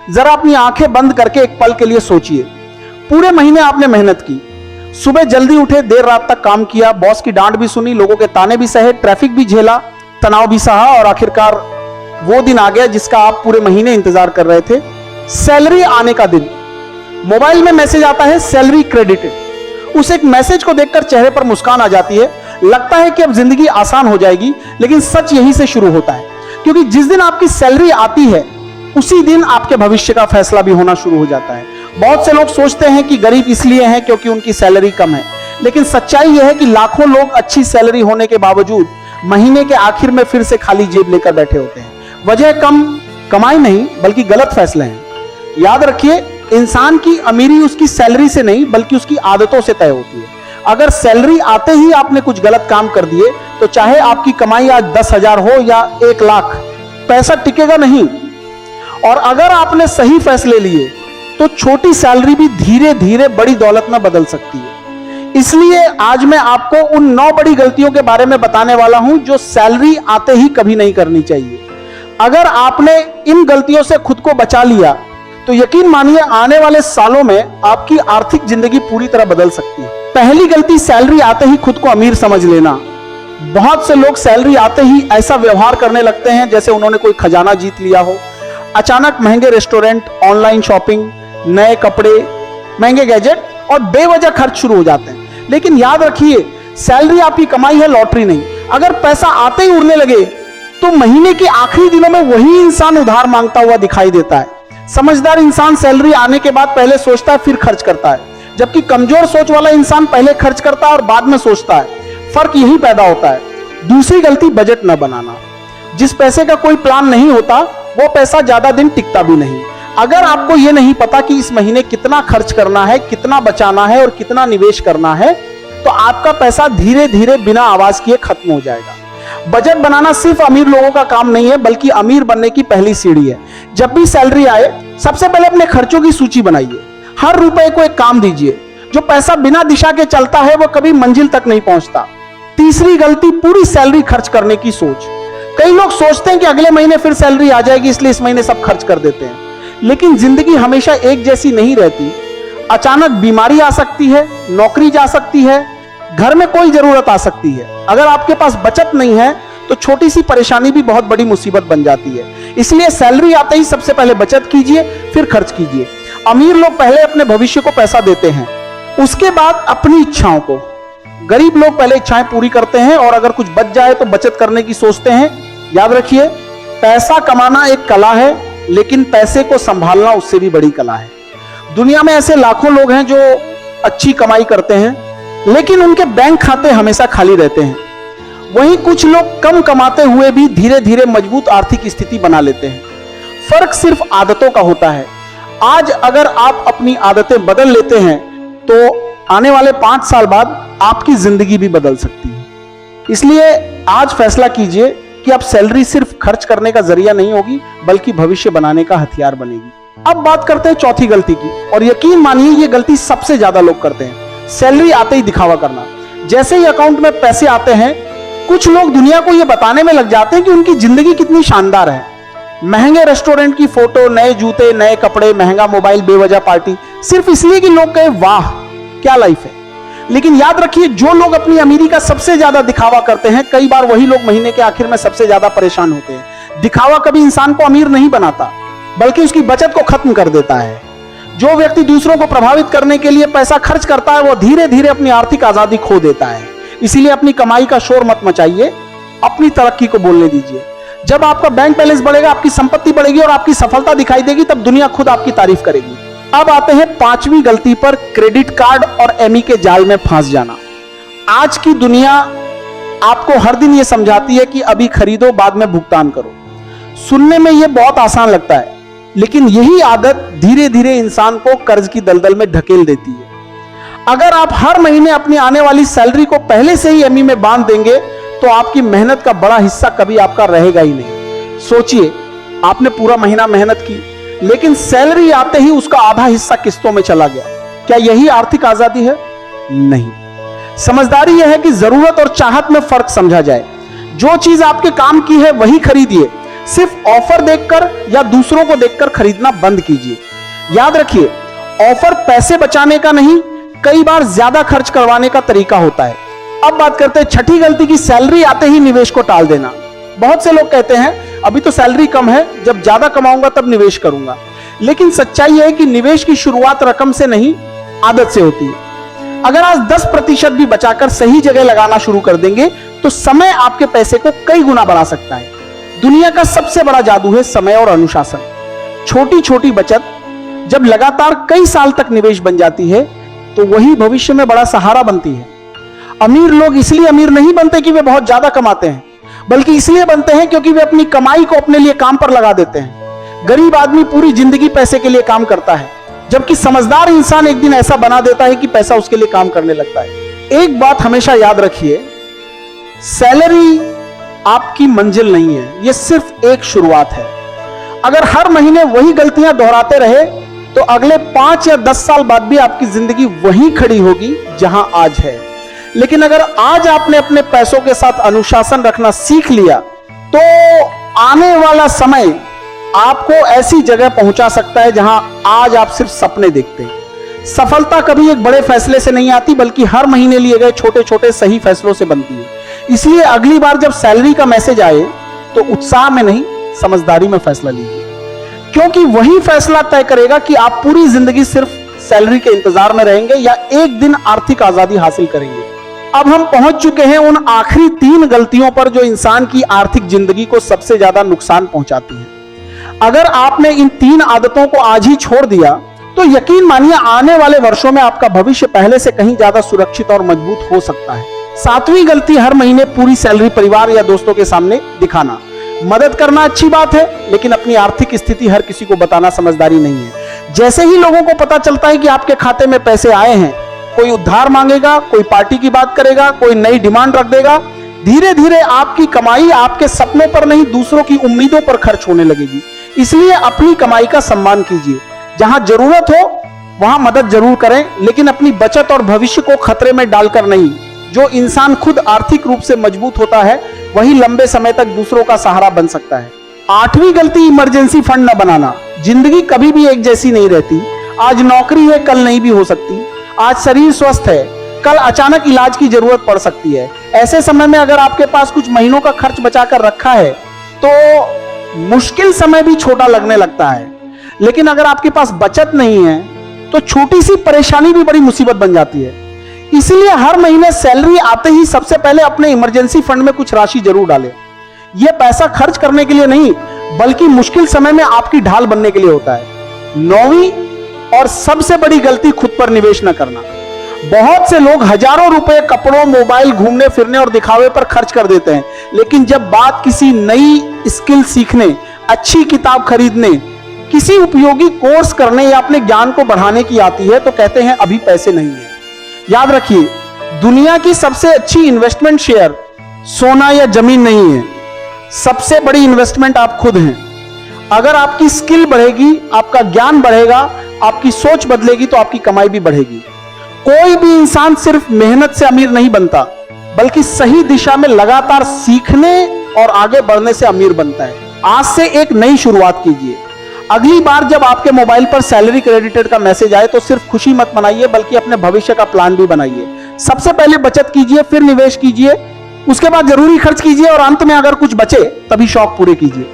जरा अपनी आंखें बंद करके एक पल के लिए सोचिए, पूरे महीने आपने मेहनत की, सुबह जल्दी उठे, देर रात तक काम किया, बॉस की डांट भी सुनी, लोगों के ताने भी सहे, ट्रैफिक भी झेला, तनाव भी सहा और आखिरकार वो दिन आ गया जिसका आप पूरे महीने इंतजार कर रहे थे, सैलरी आने का दिन। मोबाइल में मैसेज आता है सैलरी क्रेडिटेड। उस एक मैसेज को देखकर चेहरे पर मुस्कान आ जाती है, लगता है कि अब जिंदगी आसान हो जाएगी। लेकिन सच यहीं से शुरू होता है, क्योंकि जिस दिन आपकी सैलरी आती है उसी दिन आपके भविष्य का फैसला भी होना शुरू हो जाता है। बहुत से लोग सोचते हैं कि गरीब इसलिए हैं क्योंकि उनकी सैलरी कम है, लेकिन सच्चाई यह है कि लाखों लोग अच्छी सैलरी होने के बावजूद महीने के आखिर में फिर से खाली जेब लेकर बैठे होते हैं। वजह कम कमाई नहीं बल्कि गलत फैसले हैं। याद रखिए, इंसान की अमीरी उसकी सैलरी से नहीं बल्कि उसकी आदतों से तय होती है। अगर सैलरी आते ही आपने कुछ गलत काम कर दिए तो चाहे आपकी कमाई आज 10,000 हो या 1 लाख, पैसा टिकेगा नहीं। और अगर आपने सही फैसले लिए तो छोटी सैलरी भी धीरे धीरे बड़ी दौलत में बदल सकती है। इसलिए आज मैं आपको उन 9 बड़ी गलतियों के बारे में बताने वाला हूं जो सैलरी आते ही कभी नहीं करनी चाहिए। अगर आपने इन गलतियों से खुद को बचा लिया तो यकीन मानिए आने वाले सालों में आपकी आर्थिक जिंदगी पूरी तरह बदल सकती है। पहली गलती, सैलरी आते ही खुद को अमीर समझ लेना। बहुत से लोग सैलरी आते ही ऐसा व्यवहार करने लगते हैं जैसे उन्होंने कोई खजाना जीत लिया हो। अचानक महंगे रेस्टोरेंट, ऑनलाइन शॉपिंग, नए कपड़े, महंगे गैजेट और बेवजह खर्च शुरू हो जाते हैं। लेकिन याद रखिए, सैलरी आपकी कमाई है, लॉटरी नहीं। अगर पैसा आते ही उड़ने लगे तो महीने के आखिरी दिनों में वही इंसान उधार मांगता हुआ दिखाई देता है। समझदार इंसान सैलरी आने के बाद पहले सोचता है फिर खर्च करता है, जबकि कमजोर सोच वाला इंसान पहले खर्च करता है और बाद में सोचता है। फर्क यही पैदा होता है। दूसरी गलती, बजट न बनाना। जिस पैसे का कोई प्लान नहीं होता वो पैसा ज्यादा दिन टिकता भी नहीं। अगर आपको यह नहीं पता कि इस महीने कितना खर्च करना है, कितना बचाना है और कितना निवेश करना है, तो आपका पैसा धीरे धीरे बिना आवाज किए खत्म हो जाएगा। बजट बनाना सिर्फ अमीर लोगों का काम नहीं है बल्कि अमीर बनने की पहली सीढ़ी है। जब भी सैलरी आए सबसे पहले अपने खर्चों की सूची बनाइए। हर रुपए को एक काम दीजिए। जो पैसा बिना दिशा के चलता है वो कभी मंजिल तक नहीं पहुंचता। तीसरी गलती, पूरी सैलरी खर्च करने की सोच। कई लोग सोचते हैं कि अगले महीने फिर सैलरी आ जाएगी इसलिए इस महीने सब खर्च कर देते हैं, लेकिन जिंदगी हमेशा एक जैसी नहीं रहती। अचानक बीमारी आ सकती है, नौकरी जा सकती है, घर में कोई जरूरत आ सकती है। अगर आपके पास बचत नहीं है तो छोटी सी परेशानी भी बहुत बड़ी मुसीबत बन जाती है। इसलिए सैलरी आते ही सबसे पहले बचत कीजिए, फिर खर्च कीजिए। अमीर लोग पहले अपने भविष्य को पैसा देते हैं, उसके बाद अपनी इच्छाओं को। गरीब लोग पहले इच्छाएं पूरी करते हैं और अगर कुछ बच जाए तो बचत करने की सोचते हैं। याद रखिए, पैसा कमाना एक कला है, लेकिन पैसे को संभालना उससे भी बड़ी कला है। दुनिया में ऐसे लाखों लोग हैं जो अच्छी कमाई करते हैं लेकिन उनके बैंक खाते हमेशा खाली रहते हैं। वहीं कुछ लोग कम कमाते हुए भी धीरे धीरे मजबूत आर्थिक स्थिति बना लेते हैं। फर्क सिर्फ आदतों का होता है। आज अगर आप अपनी आदतें बदल लेते हैं तो आने वाले 5 साल बाद आपकी जिंदगी भी बदल सकती है। इसलिए आज फैसला कीजिए कि अब सैलरी सिर्फ खर्च करने का जरिया नहीं होगी बल्कि भविष्य बनाने का हथियार बनेगी। अब बात करते हैं चौथी गलती की, और यकीन मानिए ये गलती सबसे ज्यादा लोग करते हैं। सैलरी आते ही दिखावा करना। जैसे ही अकाउंट में पैसे आते हैं कुछ लोग दुनिया को यह बताने में लग जाते हैं कि उनकी जिंदगी कितनी शानदार है। महंगे रेस्टोरेंट की फोटो, नए जूते, नए कपड़े, महंगा मोबाइल, बेवजह पार्टी, सिर्फ इसलिए कि लोग कहे वाह क्या लाइफ है। लेकिन याद रखिए, जो लोग अपनी अमीरी का सबसे ज्यादा दिखावा करते हैं कई बार वही लोग महीने के आखिर में सबसे ज्यादा परेशान होते हैं। दिखावा कभी इंसान को अमीर नहीं बनाता बल्कि उसकी बचत को खत्म कर देता है। जो व्यक्ति दूसरों को प्रभावित करने के लिए पैसा खर्च करता है वो धीरे धीरे अपनी आर्थिक आजादी खो देता है। इसीलिए अपनी कमाई का शोर मत मचाइए, अपनी तरक्की को बोलने दीजिए। जब आपका बैंक बैलेंस बढ़ेगा, आपकी संपत्ति बढ़ेगी और आपकी सफलता दिखाई देगी, तब दुनिया खुद आपकी तारीफ करेगी। अब आते हैं 5वीं गलती पर, क्रेडिट कार्ड और एमई के जाल में फंस जाना। आज की दुनिया आपको हर दिन यह समझाती है कि अभी खरीदो बाद में भुगतान करो। सुनने में यह बहुत आसान लगता है, लेकिन यही आदत धीरे धीरे इंसान को कर्ज की दलदल में ढकेल देती है। अगर आप हर महीने अपनी आने वाली सैलरी को पहले से ही एमई में बांध देंगे तो आपकी मेहनत का बड़ा हिस्सा कभी आपका रहेगा ही नहीं। सोचिए, आपने पूरा महीना मेहनत की लेकिन सैलरी आते ही उसका आधा हिस्सा किस्तों में चला गया। क्या यही आर्थिक आजादी है? नहीं। समझदारी यह है कि जरूरत और चाहत में फर्क समझा जाए। जो चीज आपके काम की है वही खरीदिए। सिर्फ ऑफर देखकर या दूसरों को देखकर खरीदना बंद कीजिए। याद रखिए, ऑफर पैसे बचाने का नहीं, कई बार ज्यादा खर्च करवाने का तरीका होता है। अब बात करते हैं छठी गलती की, सैलरी आते ही निवेश को टाल देना। बहुत से लोग कहते हैं अभी तो सैलरी कम है, जब ज्यादा कमाऊंगा तब निवेश करूंगा। लेकिन सच्चाई है कि निवेश की शुरुआत रकम से नहीं, आदत से होती है। अगर आज 10% भी बचाकर सही जगह लगाना शुरू कर देंगे तो समय आपके पैसे को कई गुना बढ़ा सकता है। दुनिया का सबसे बड़ा जादू है समय और अनुशासन। छोटी छोटी बचत जब लगातार कई साल तक निवेश बन जाती है तो वही भविष्य में बड़ा सहारा बनती है। अमीर लोग इसलिए अमीर नहीं बनते कि वे बहुत ज्यादा कमाते हैं, बल्कि इसलिए बनते हैं क्योंकि वे अपनी कमाई को अपने लिए काम पर लगा देते हैं। गरीब आदमी पूरी जिंदगी पैसे के लिए काम करता है, जबकि समझदार इंसान एक दिन ऐसा बना देता है कि पैसा उसके लिए काम करने लगता है। एक बात हमेशा याद रखिए, सैलरी आपकी मंजिल नहीं है, यह सिर्फ एक शुरुआत है। अगर हर महीने वही गलतियां दोहराते रहे तो अगले 5 या 10 साल बाद भी आपकी जिंदगी वहीं खड़ी होगी जहां आज है। लेकिन अगर आज आपने अपने पैसों के साथ अनुशासन रखना सीख लिया तो आने वाला समय आपको ऐसी जगह पहुंचा सकता है जहां आज आप सिर्फ सपने देखते हैं। सफलता कभी एक बड़े फैसले से नहीं आती, बल्कि हर महीने लिए गए छोटे छोटे सही फैसलों से बनती है। इसलिए अगली बार जब सैलरी का मैसेज आए तो उत्साह में नहीं, समझदारी में फैसला लीजिए, क्योंकि वही फैसला तय करेगा कि आप पूरी जिंदगी सिर्फ सैलरी के इंतजार में रहेंगे या एक दिन आर्थिक आजादी हासिल करेंगे। अब हम पहुंच चुके हैं उन आखिरी 3 गलतियों पर जो इंसान की आर्थिक जिंदगी को सबसे ज्यादा नुकसान पहुंचाती हैं। अगर आपने इन 3 आदतों को आज ही छोड़ दिया तो यकीन मानिए आने वाले वर्षों में आपका भविष्य पहले से कहीं ज्यादा सुरक्षित और मजबूत हो सकता है। 7वीं गलती, हर महीने पूरी सैलरी परिवार या दोस्तों के सामने दिखाना। मदद करना अच्छी बात है, लेकिन अपनी आर्थिक स्थिति हर किसी को बताना समझदारी नहीं है। जैसे ही लोगों को पता चलता है कि आपके खाते में पैसे आए हैं, कोई उधार मांगेगा, कोई पार्टी की बात करेगा, कोई नई डिमांड रख देगा। धीरे धीरे आपकी कमाई आपके सपनों पर नहीं, दूसरों की उम्मीदों पर खर्च होने लगेगी। इसलिए अपनी कमाई का सम्मान कीजिए। जहां जरूरत हो वहां मदद जरूर करें, लेकिन अपनी बचत और भविष्य को खतरे में डालकर नहीं। जो इंसान खुद आर्थिक रूप से मजबूत होता है वही लंबे समय तक दूसरों का सहारा बन सकता है। 8वीं गलती, इमरजेंसी फंड न बनाना। जिंदगी कभी भी एक जैसी नहीं रहती। आज नौकरी है, कल नहीं भी हो सकती। आज शरीर स्वस्थ है, कल अचानक इलाज की जरूरत पड़ सकती है। ऐसे समय में अगर आपके पास कुछ महीनों का खर्च बचाकर रखा है तो मुश्किल समय भी छोटा लगने लगता है। लेकिन अगर आपके पास बचत नहीं है तो छोटी सी परेशानी भी बड़ी मुसीबत बन जाती है। इसलिए हर महीने सैलरी आते ही सबसे पहले अपने इमरजेंसी फंड में कुछ राशि जरूर डालें। यह पैसा खर्च करने के लिए नहीं, बल्कि मुश्किल समय में आपकी ढाल बनने के लिए होता है। 9वीं और सबसे बड़ी गलती, खुद पर निवेश न करना। बहुत से लोग हजारों रुपए कपड़ों, मोबाइल, घूमने फिरने और दिखावे पर खर्च कर देते हैं, लेकिन जब बात किसी नई स्किल सीखने, अच्छी किताब खरीदने, किसी उपयोगी कोर्स करने या अपने ज्ञान को बढ़ाने की आती है तो कहते हैं अभी पैसे नहीं है। याद रखिए, दुनिया की सबसे अच्छी इन्वेस्टमेंट शेयर सोना या जमीन नहीं है। सबसे बड़ी इन्वेस्टमेंट आप खुद हैं। अगर आपकी स्किल बढ़ेगी, आपका ज्ञान बढ़ेगा, आपकी सोच बदलेगी तो आपकी कमाई भी बढ़ेगी। कोई भी इंसान सिर्फ मेहनत से अमीर नहीं बनता, बल्कि सही दिशा में लगातार सीखने और आगे बढ़ने से अमीर बनता है। आज से एक नई शुरुआत कीजिए। अगली बार जब आपके मोबाइल पर सैलरी क्रेडिटेड का मैसेज आए तो सिर्फ खुशी मत मनाइए, बल्कि अपने भविष्य का प्लान भी बनाइए। सबसे पहले बचत कीजिए, फिर निवेश कीजिए, उसके बाद जरूरी खर्च कीजिए और अंत में अगर कुछ बचे तभी शौक पूरे कीजिए।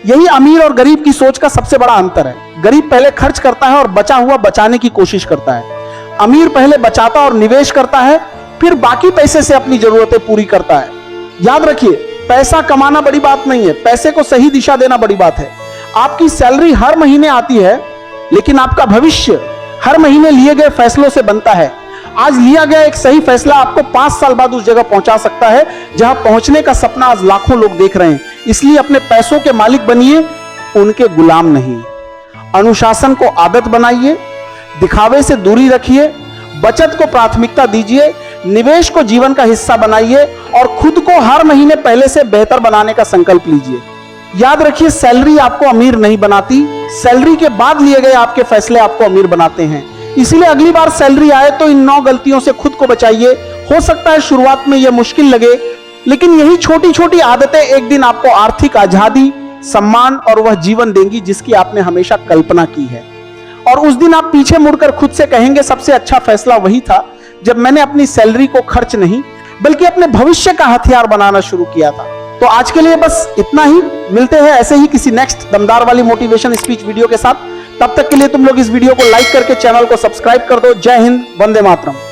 यही अमीर और गरीब की सोच का सबसे बड़ा अंतर है। गरीब पहले खर्च करता है और बचा हुआ बचाने की कोशिश करता है। अमीर पहले बचाता और निवेश करता है, फिर बाकी पैसे से अपनी जरूरतें पूरी करता है। याद रखिए, पैसा कमाना बड़ी बात नहीं है, पैसे को सही दिशा देना बड़ी बात है। आपकी सैलरी हर महीने आती है, लेकिन आपका भविष्य हर महीने लिए गए फैसलों से बनता है। आज लिया गया एक सही फैसला आपको 5 साल बाद उस जगह पहुंचा सकता है जहां पहुंचने का सपना आज लाखों लोग देख रहे हैं। इसलिए अपने पैसों के मालिक बनिए, उनके गुलाम नहीं। अनुशासन को आदत बनाइए, दिखावे से दूरी रखिए, बचत को प्राथमिकता दीजिए, निवेश को जीवन का हिस्सा बनाइए और खुद को हर महीने पहले से बेहतर बनाने का संकल्प लीजिए। याद रखिए, सैलरी आपको अमीर नहीं बनाती, सैलरी के बाद लिए गए आपके फैसले आपको अमीर बनाते हैं। इसलिए अगली बार सैलरी आए तो इन 9 गलतियों से खुद को बचाइए। हो सकता है शुरुआत में यह मुश्किल लगे, लेकिन यही छोटी छोटी आदतें एक दिन आपको आर्थिक आजादी, सम्मान और वह जीवन देंगी जिसकी आपने हमेशा कल्पना की है। और उस दिन आप पीछे मुड़कर खुद से कहेंगे सबसे अच्छा फैसला वही था जब मैंने अपनी सैलरी को खर्च नहीं बल्कि अपने भविष्य का हथियार बनाना शुरू किया था। तो आज के लिए बस इतना ही। मिलते हैं ऐसे ही किसी नेक्स्ट दमदार वाली मोटिवेशन स्पीच वीडियो के साथ। तब तक के लिए तुम लोग इस वीडियो को लाइक करके चैनल को सब्सक्राइब कर दो। जय हिंद, वंदे मातरम।